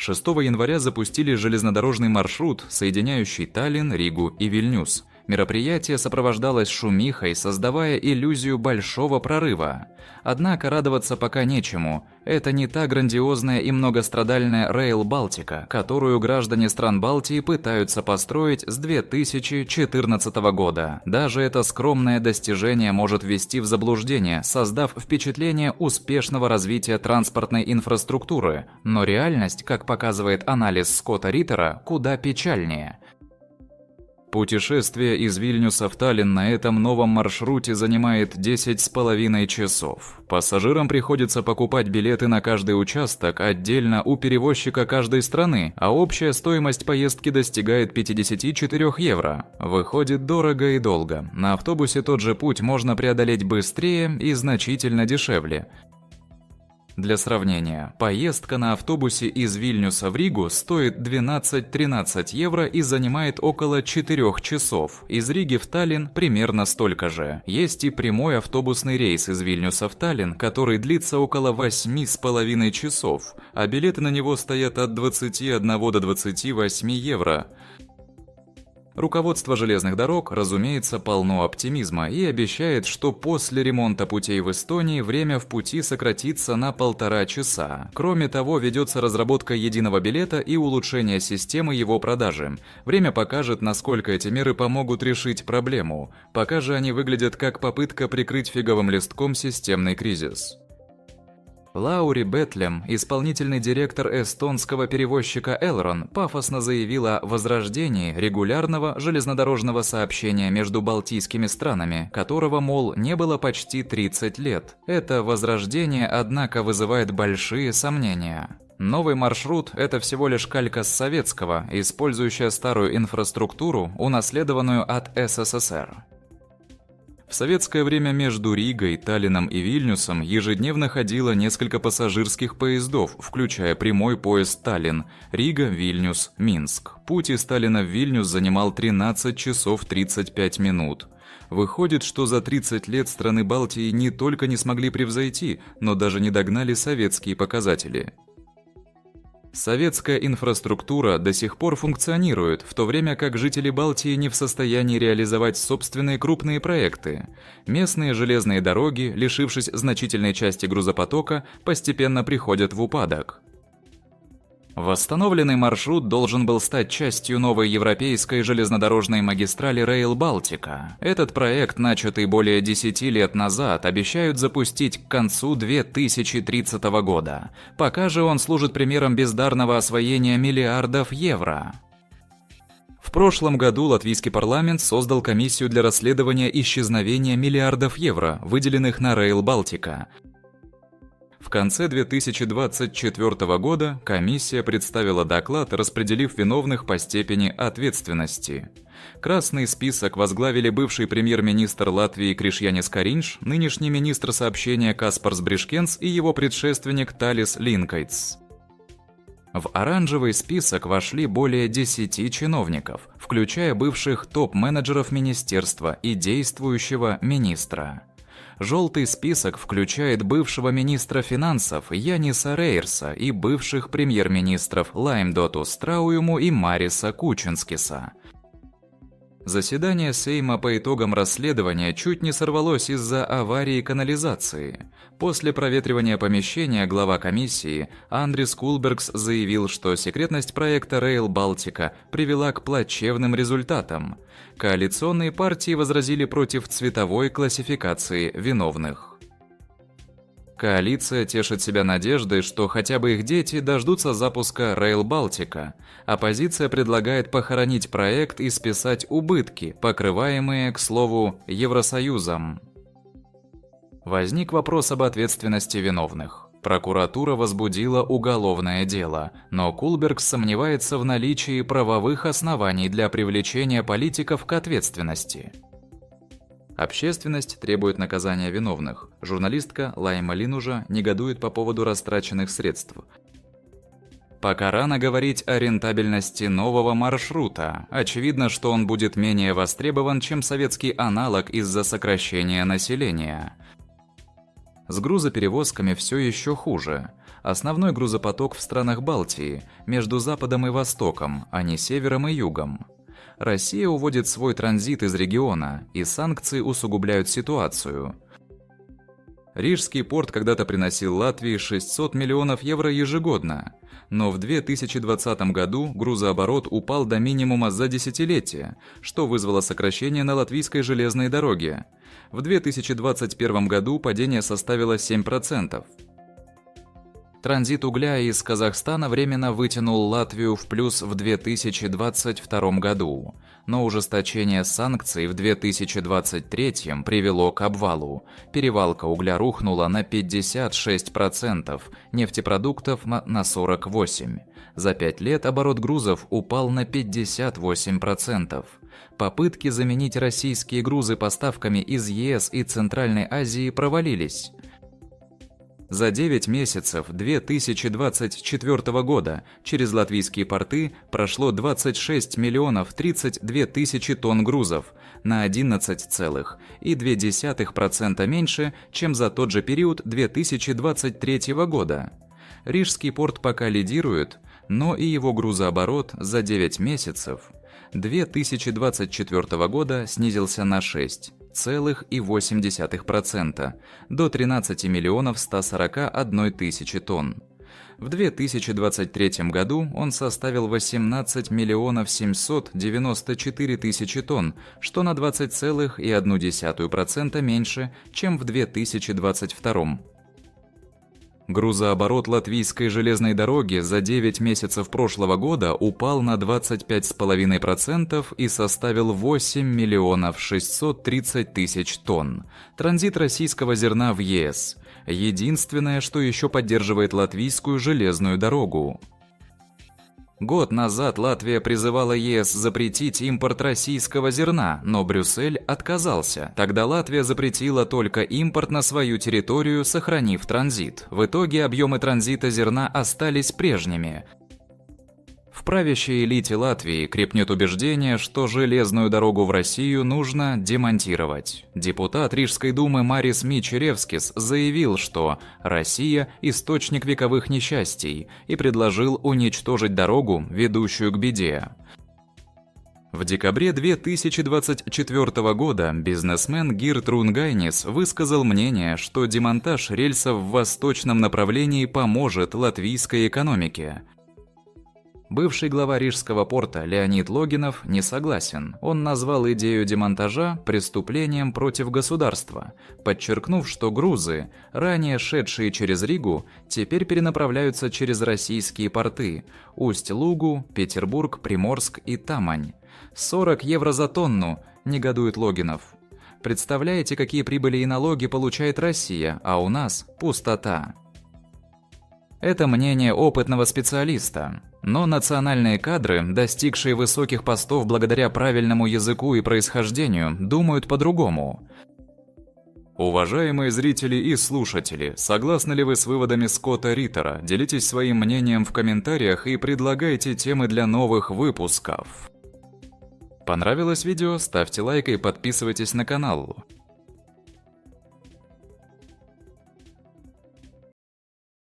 6 января запустили железнодорожный маршрут, соединяющий Таллин, Ригу и Вильнюс. Мероприятие сопровождалось шумихой, создавая иллюзию большого прорыва. Однако радоваться пока нечему. Это не та грандиозная и многострадальная Rail Baltica, которую граждане стран Балтии пытаются построить с 2014 года. Даже это скромное достижение может ввести в заблуждение, создав впечатление успешного развития транспортной инфраструктуры. Но реальность, как показывает анализ Скотта Риттера, куда печальнее. Путешествие из Вильнюса в Таллин на этом новом маршруте занимает 10,5 часов. Пассажирам приходится покупать билеты на каждый участок отдельно у перевозчика каждой страны, а общая стоимость поездки достигает 54 евро. Выходит дорого и долго. На автобусе тот же путь можно преодолеть быстрее и значительно дешевле. Для сравнения, поездка на автобусе из Вильнюса в Ригу стоит 12-13 евро и занимает около 4 часов. Из Риги в Таллин примерно столько же. Есть и прямой автобусный рейс из Вильнюса в Таллин, который длится около 8,5 часов, а билеты на него стоят от 21 до 28 евро. Руководство железных дорог, разумеется, полно оптимизма и обещает, что после ремонта путей в Эстонии время в пути сократится на 1,5 часа. Кроме того, ведется разработка единого билета и улучшение системы его продажи. Время покажет, насколько эти меры помогут решить проблему. Пока же они выглядят как попытка прикрыть фиговым листком системный кризис. Лаури Бетлем, исполнительный директор эстонского перевозчика Elron, пафосно заявила о возрождении регулярного железнодорожного сообщения между балтийскими странами, которого, мол, не было почти 30 лет. Это возрождение, однако, вызывает большие сомнения. Новый маршрут – это всего лишь калька с советского, использующая старую инфраструктуру, унаследованную от СССР. В советское время между Ригой, Таллином и Вильнюсом ежедневно ходило несколько пассажирских поездов, включая прямой поезд Таллин, Рига, Вильнюс, Минск. Путь из Таллина в Вильнюс занимал 13 часов 35 минут. Выходит, что за 30 лет страны Балтии не только не смогли превзойти, но даже не догнали советские показатели. Советская инфраструктура до сих пор функционирует, в то время как жители Балтии не в состоянии реализовать собственные крупные проекты. Местные железные дороги, лишившись значительной части грузопотока, постепенно приходят в упадок. Восстановленный маршрут должен был стать частью новой европейской железнодорожной магистрали Rail Baltica. Этот проект, начатый более 10 лет назад, обещают запустить к концу 2030 года. Пока же он служит примером бездарного освоения миллиардов евро. В прошлом году латвийский парламент создал комиссию для расследования исчезновения миллиардов евро, выделенных на Rail Baltica. В конце 2024 года комиссия представила доклад, распределив виновных по степени ответственности. Красный список возглавили бывший премьер-министр Латвии Кришьянис Каринш, нынешний министр сообщения Каспарс Бришкенс и его предшественник Талис Линкайтс. В оранжевый список вошли более 10 чиновников, включая бывших топ-менеджеров министерства и действующего министра. Желтый список включает бывшего министра финансов Яниса Рейерса и бывших премьер-министров Лаймдоту Страуюму и Мариса Кучинскиса. Заседание Сейма по итогам расследования чуть не сорвалось из-за аварии канализации. После проветривания помещения глава комиссии Андрис Кулбергс заявил, что секретность проекта Rail Baltica привела к плачевным результатам. Коалиционные партии возразили против цветовой классификации виновных. Коалиция тешит себя надеждой, что хотя бы их дети дождутся запуска Rail Baltica. Оппозиция предлагает похоронить проект и списать убытки, покрываемые, к слову, Евросоюзом. Возник вопрос об ответственности виновных. Прокуратура возбудила уголовное дело, но Кулбергс сомневается в наличии правовых оснований для привлечения политиков к ответственности. Общественность требует наказания виновных. Журналистка Лайма Линужа негодует по поводу растраченных средств. Пока рано говорить о рентабельности нового маршрута. Очевидно, что он будет менее востребован, чем советский аналог из-за сокращения населения. С грузоперевозками все еще хуже. Основной грузопоток в странах Балтии, между Западом и Востоком, а не Севером и Югом. Россия уводит свой транзит из региона, и санкции усугубляют ситуацию. Рижский порт когда-то приносил Латвии 600 миллионов евро ежегодно, но в 2020 году грузооборот упал до минимума за десятилетие, что вызвало сокращение на латвийской железной дороге. В 2021 году падение составило 7%. Транзит угля из Казахстана временно вытянул Латвию в плюс в 2022 году, но ужесточение санкций в 2023 привело к обвалу. Перевалка угля рухнула на 56%, нефтепродуктов на 48%. За 5 лет оборот грузов упал на 58%. Попытки заменить российские грузы поставками из ЕС и Центральной Азии провалились. За 9 месяцев 2024 года через латвийские порты прошло 26 миллионов 32 тысячи тонн грузов, на 11,2% меньше, чем за тот же период 2023 года. Рижский порт пока лидирует, но и его грузооборот за 9 месяцев 2024 года снизился на 6,8% до 13 миллионов 141 тысячи тонн. В 2023 году он составил 18 миллионов 794 тысячи тонн, что на 20,1% меньше, чем в 2022. Грузооборот латвийской железной дороги за 9 месяцев прошлого года упал на 25,5% и составил 8 миллионов 630 тысяч тонн. Транзит российского зерна в ЕС – единственное, что еще поддерживает латвийскую железную дорогу. Год назад Латвия призывала ЕС запретить импорт российского зерна, но Брюссель отказался. Тогда Латвия запретила только импорт на свою территорию, сохранив транзит. В итоге объемы транзита зерна остались прежними. В правящей элите Латвии крепнет убеждение, что железную дорогу в Россию нужно демонтировать. Депутат Рижской думы Марис Мичеревскис заявил, что Россия – источник вековых несчастий, и предложил уничтожить дорогу, ведущую к беде. В декабре 2024 года бизнесмен Гирт Рунгайнис высказал мнение, что демонтаж рельсов в восточном направлении поможет латвийской экономике. Бывший глава Рижского порта Леонид Логинов не согласен. Он назвал идею демонтажа преступлением против государства, подчеркнув, что грузы, ранее шедшие через Ригу, теперь перенаправляются через российские порты – Усть-Лугу, Петербург, Приморск и Тамань. 40 евро за тонну, негодует Логинов. Представляете, какие прибыли и налоги получает Россия, а у нас пустота. Это мнение опытного специалиста. Но национальные кадры, достигшие высоких постов благодаря правильному языку и происхождению, думают по-другому. Уважаемые зрители и слушатели, согласны ли вы с выводами Скотта Риттера? Делитесь своим мнением в комментариях и предлагайте темы для новых выпусков. Понравилось видео? Ставьте лайк и подписывайтесь на канал.